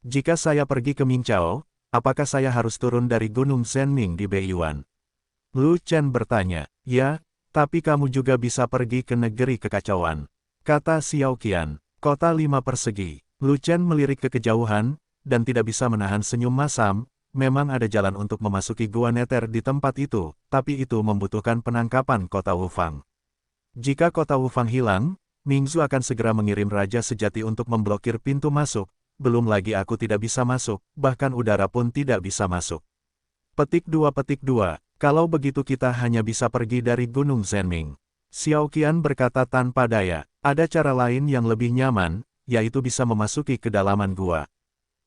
Jika saya pergi ke Mingchao, apakah saya harus turun dari Gunung Zhenming di Beiyuan? Lu Chen bertanya, ya, tapi kamu juga bisa pergi ke negeri kekacauan, kata Xiao Qian. Kota 5 persegi. Lu Chen melirik ke kejauhan, dan tidak bisa menahan senyum masam. Memang ada jalan untuk memasuki Gua Nether di tempat itu, tapi itu membutuhkan penangkapan kota Wufang. Jika kota Wufang hilang, Mingzu akan segera mengirim Raja Sejati untuk memblokir pintu masuk, belum lagi aku tidak bisa masuk, bahkan udara pun tidak bisa masuk. Petik 2. Kalau begitu kita hanya bisa pergi dari Gunung Zhenming. Xiao Qian berkata tanpa daya, ada cara lain yang lebih nyaman, yaitu bisa memasuki kedalaman gua.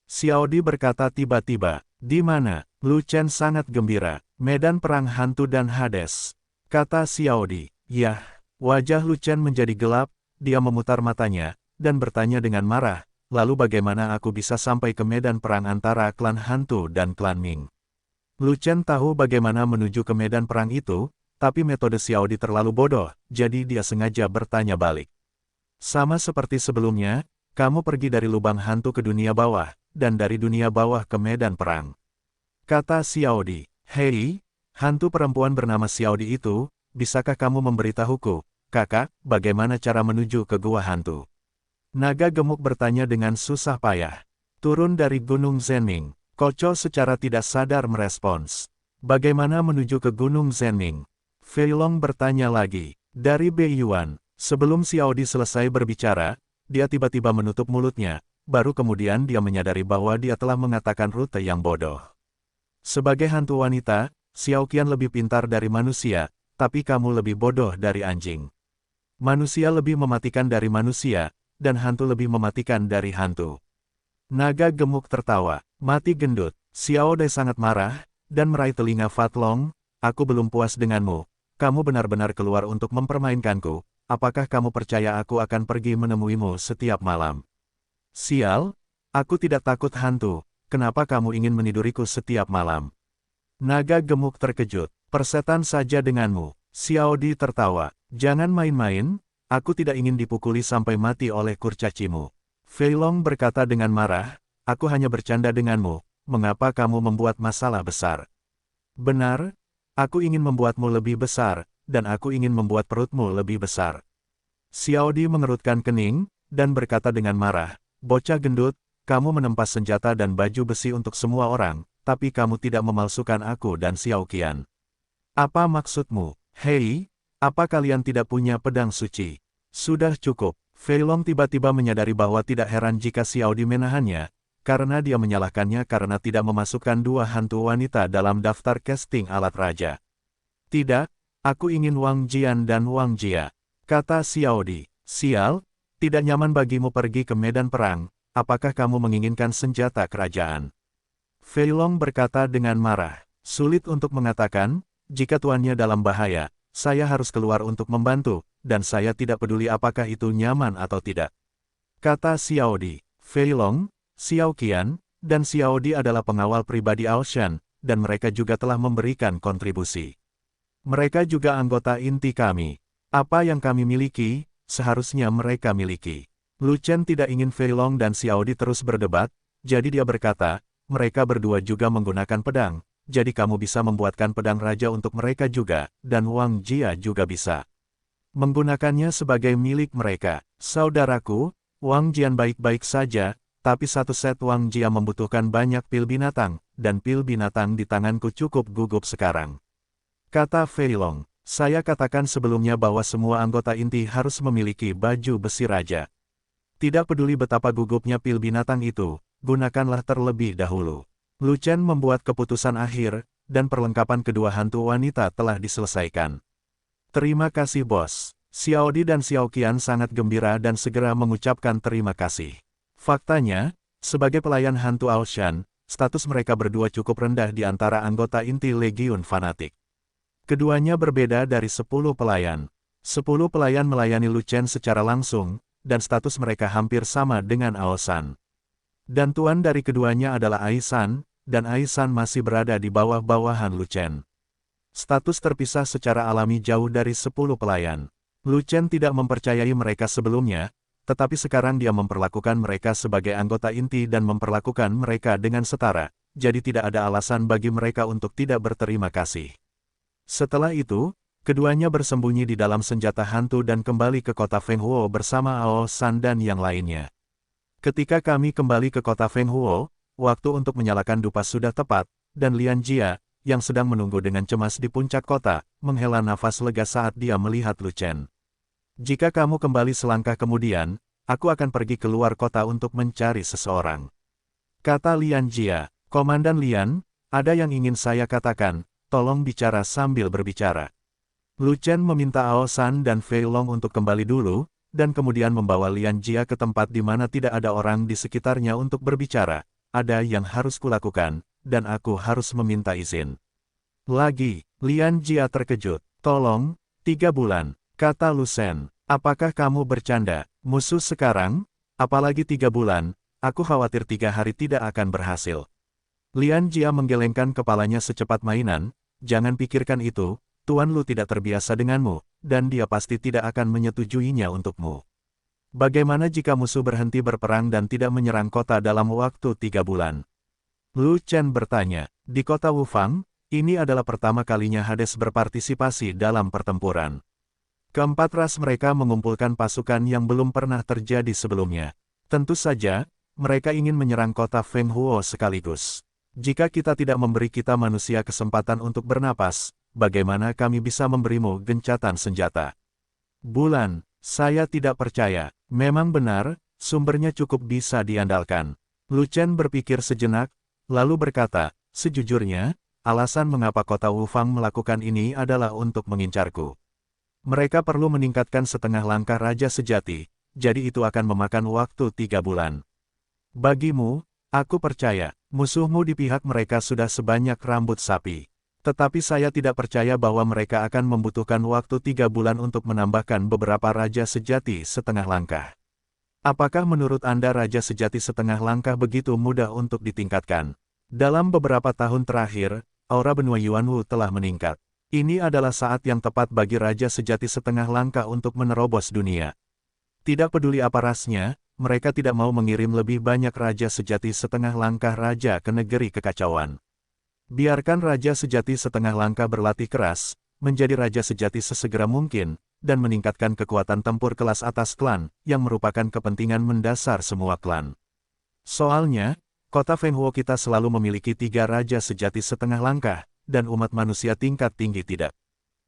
Xiao Di berkata tiba-tiba, di mana? Lu Chen sangat gembira, medan perang hantu dan Hades. Kata Xiao Di, yah. Wajah Lu Chen menjadi gelap, dia memutar matanya, dan bertanya dengan marah, lalu bagaimana aku bisa sampai ke medan perang antara klan hantu dan klan Ming? Lu Chen tahu bagaimana menuju ke medan perang itu, tapi metode Xiao Di terlalu bodoh, jadi dia sengaja bertanya balik. Sama seperti sebelumnya, kamu pergi dari lubang hantu ke dunia bawah, dan dari dunia bawah ke medan perang. Kata Xiao Di, hei, hantu perempuan bernama Xiao Di itu, bisakah kamu memberitahuku, kakak, bagaimana cara menuju ke gua hantu? Naga gemuk bertanya dengan susah payah. Turun dari Gunung Zhenming, Koco secara tidak sadar merespons. Bagaimana menuju ke Gunung Zhenming? Fei Long bertanya lagi. Dari Beiyuan, sebelum Xiao Di selesai berbicara, dia tiba-tiba menutup mulutnya, baru kemudian dia menyadari bahwa dia telah mengatakan rute yang bodoh. Sebagai hantu wanita, Xiao Qian lebih pintar dari manusia, tapi kamu lebih bodoh dari anjing. Manusia lebih mematikan dari manusia, dan hantu lebih mematikan dari hantu. Naga gemuk tertawa, mati gendut. Xiao Dai sangat marah, dan meraih telinga Fat Long, aku belum puas denganmu, kamu benar-benar keluar untuk mempermainkanku, apakah kamu percaya aku akan pergi menemuimu setiap malam? Sial, aku tidak takut hantu, kenapa kamu ingin meniduriku setiap malam? Naga gemuk terkejut, persetan saja denganmu. Xiao Di tertawa, jangan main-main, aku tidak ingin dipukuli sampai mati oleh kurcacimu. Fei Long berkata dengan marah, aku hanya bercanda denganmu, mengapa kamu membuat masalah besar? Benar, aku ingin membuatmu lebih besar, dan aku ingin membuat perutmu lebih besar. Xiao Di mengerutkan kening, dan berkata dengan marah, bocah gendut, kamu menempas senjata dan baju besi untuk semua orang, tapi kamu tidak memalsukan aku dan Xiao Qian. Apa maksudmu? Hei, apa kalian tidak punya pedang suci? Sudah cukup. Fei Long tiba-tiba menyadari bahwa tidak heran jika Xiao Di menahannya, karena dia menyalahkannya karena tidak memasukkan dua hantu wanita dalam daftar casting alat raja. Tidak, aku ingin Wang Jian dan Wang Jia, kata Xiao Di. Sial, tidak nyaman bagimu pergi ke medan perang, apakah kamu menginginkan senjata kerajaan? Fei Long berkata dengan marah, sulit untuk mengatakan, jika tuannya dalam bahaya, saya harus keluar untuk membantu, dan saya tidak peduli apakah itu nyaman atau tidak. Kata Xiao Di, Fei Long, Xiao Qian, dan Xiao Di adalah pengawal pribadi Ao Shan, dan mereka juga telah memberikan kontribusi. Mereka juga anggota inti kami. Apa yang kami miliki, seharusnya mereka miliki. Lu Chen tidak ingin Fei Long dan Xiao Di terus berdebat, jadi dia berkata, mereka berdua juga menggunakan pedang, jadi kamu bisa membuatkan pedang raja untuk mereka juga, dan Wang Jia juga bisa menggunakannya sebagai milik mereka. Saudaraku, Wang Jian baik-baik saja, tapi satu set Wang Jia membutuhkan banyak pil binatang, dan pil binatang di tanganku cukup gugup sekarang. Kata Fei Long, saya katakan sebelumnya bahwa semua anggota inti harus memiliki baju besi raja. Tidak peduli betapa gugupnya pil binatang itu, gunakanlah terlebih dahulu. Lu Chen membuat keputusan akhir, dan perlengkapan kedua hantu wanita telah diselesaikan. Terima kasih bos. Xiao Di dan Xiao Qian sangat gembira dan segera mengucapkan terima kasih. Faktanya, sebagai pelayan hantu Aoshan, status mereka berdua cukup rendah di antara anggota inti Legiun Fanatik. Keduanya berbeda dari 10 pelayan. 10 pelayan melayani Lu Chen secara langsung, dan status mereka hampir sama dengan Aoshan. Dan tuan dari keduanya adalah Aisan, dan Aisan masih berada di bawah-bawahan Lu Chen. Status terpisah secara alami jauh dari 10 pelayan. Lu Chen tidak mempercayai mereka sebelumnya, tetapi sekarang dia memperlakukan mereka sebagai anggota inti dan memperlakukan mereka dengan setara, jadi tidak ada alasan bagi mereka untuk tidak berterima kasih. Setelah itu, keduanya bersembunyi di dalam senjata hantu dan kembali ke kota Fenghuo bersama Ao San dan yang lainnya. Ketika kami kembali ke kota Fenghuo, waktu untuk menyalakan dupa sudah tepat, dan Lian Jia, yang sedang menunggu dengan cemas di puncak kota, menghela nafas lega saat dia melihat Lu Chen. Jika kamu kembali selangkah kemudian, aku akan pergi keluar kota untuk mencari seseorang. Kata Lian Jia, Komandan Lian, ada yang ingin saya katakan, tolong bicara sambil berbicara. Lu Chen meminta Ao San dan Fei Long untuk kembali dulu, dan kemudian membawa Lian Jia ke tempat di mana tidak ada orang di sekitarnya untuk berbicara. Ada yang harus kulakukan, dan aku harus meminta izin. Lagi, Lian Jia terkejut. Tolong, 3 bulan, kata Lu Shen. Apakah kamu bercanda? Musuh sekarang? Apalagi 3 bulan, aku khawatir 3 hari tidak akan berhasil. Lian Jia menggelengkan kepalanya secepat mainan, jangan pikirkan itu, Tuan Lu tidak terbiasa denganmu, dan dia pasti tidak akan menyetujuinya untukmu. Bagaimana jika musuh berhenti berperang dan tidak menyerang kota dalam waktu 3 bulan? Lu Chen bertanya, di kota Wufang, ini adalah pertama kalinya Hades berpartisipasi dalam pertempuran. Keempat ras mereka mengumpulkan pasukan yang belum pernah terjadi sebelumnya. Tentu saja, mereka ingin menyerang kota Fenghuo sekaligus. Jika kita tidak memberi kita manusia kesempatan untuk bernapas, bagaimana kami bisa memberimu gencatan senjata? Bulan, saya tidak percaya. Memang benar, sumbernya cukup bisa diandalkan. Lu Chen berpikir sejenak, lalu berkata, sejujurnya, alasan mengapa kota Wufang melakukan ini adalah untuk mengincarku. Mereka perlu meningkatkan setengah langkah Raja Sejati, jadi itu akan memakan waktu 3 bulan. Bagimu, aku percaya, musuhmu di pihak mereka sudah sebanyak rambut sapi. Tetapi saya tidak percaya bahwa mereka akan membutuhkan waktu 3 bulan untuk menambahkan beberapa Raja Sejati setengah langkah. Apakah menurut Anda Raja Sejati setengah langkah begitu mudah untuk ditingkatkan? Dalam beberapa tahun terakhir, aura benua Yuanwu telah meningkat. Ini adalah saat yang tepat bagi Raja Sejati setengah langkah untuk menerobos dunia. Tidak peduli apa rasnya, mereka tidak mau mengirim lebih banyak Raja Sejati setengah langkah raja ke negeri kekacauan. Biarkan Raja Sejati setengah langkah berlatih keras, menjadi Raja Sejati sesegera mungkin, dan meningkatkan kekuatan tempur kelas atas klan, yang merupakan kepentingan mendasar semua klan. Soalnya, kota Fenghuo kita selalu memiliki 3 Raja Sejati setengah langkah, dan umat manusia tingkat tinggi tidak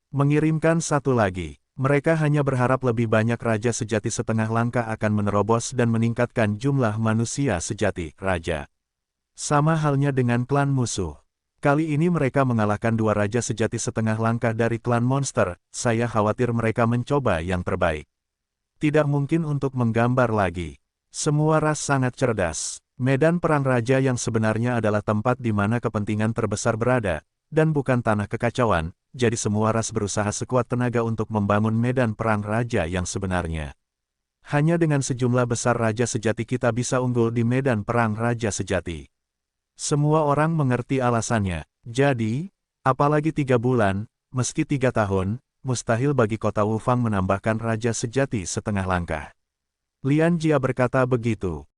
mengirimkan satu lagi. Mereka hanya berharap lebih banyak Raja Sejati setengah langkah akan menerobos dan meningkatkan jumlah manusia sejati, Raja. Sama halnya dengan klan musuh. Kali ini mereka mengalahkan 2 Raja Sejati setengah langkah dari klan monster, saya khawatir mereka mencoba yang terbaik. Tidak mungkin untuk menggambar lagi. Semua ras sangat cerdas. Medan perang raja yang sebenarnya adalah tempat di mana kepentingan terbesar berada, dan bukan tanah kekacauan, jadi semua ras berusaha sekuat tenaga untuk membangun medan perang raja yang sebenarnya. Hanya dengan sejumlah besar Raja Sejati kita bisa unggul di medan perang Raja Sejati. Semua orang mengerti alasannya, jadi, apalagi 3 bulan, meski 3 tahun, mustahil bagi kota Wufang menambahkan raja sejati setengah langkah. Lian Jia berkata begitu.